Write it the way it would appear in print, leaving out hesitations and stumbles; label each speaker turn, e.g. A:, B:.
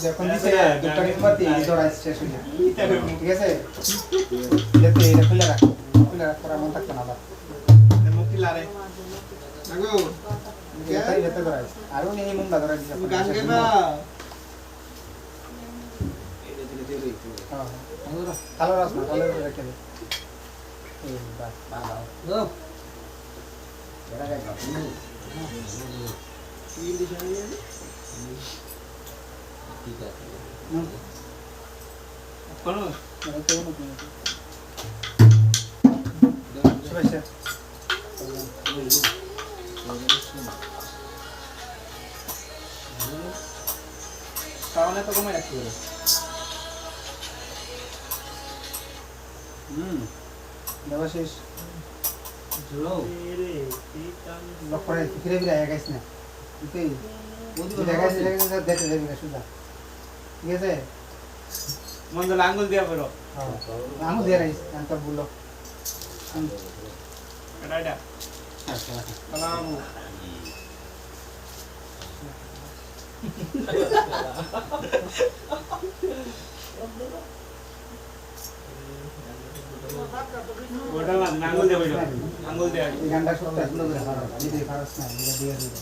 A: যখন দিছে দুটো নিপাতি দৌড়াই শেষ হয়ে যায় ঠিক আছে যেতে এটা খুলে রাখ পরে মন থাকতো না আবার
B: মুক্তি লারে আগো
A: এটাই যেতে দৌড়াই আরো নেই মুন্ডা দৌড়াই দিছে
B: গান গাইবা
C: এটা ধীরে ধীরে
A: হ্যাঁ কালো রাস না কালো রেখে দে এই বাস
C: ও এরা গাইবা
B: কি দিশা নিয়ে
C: ঠিক আছে
B: কোন
A: মানে তো না শুভেচ্ছা
B: তাহলে তো কমে রাখতে হবে
A: দেবাশিস
C: জুড়ো
A: লক্ষ্য করে ফিরে ফিরে আয়া গেছ না তুই দেখতে যাবি না সুদা ঠিক আছে
B: মন তো আঙ্গুল দিয়া পড়ো
A: আমি দিয়ে রাইস আমি বললো
B: এটা সালাম ওটা আঙ্গুল দিয়া পড়ো আঙ্গুল দিয়া
A: এই গানটা সব এগুলো করে ভালো দিদি ফারাস না এটা দিয়ে দিবে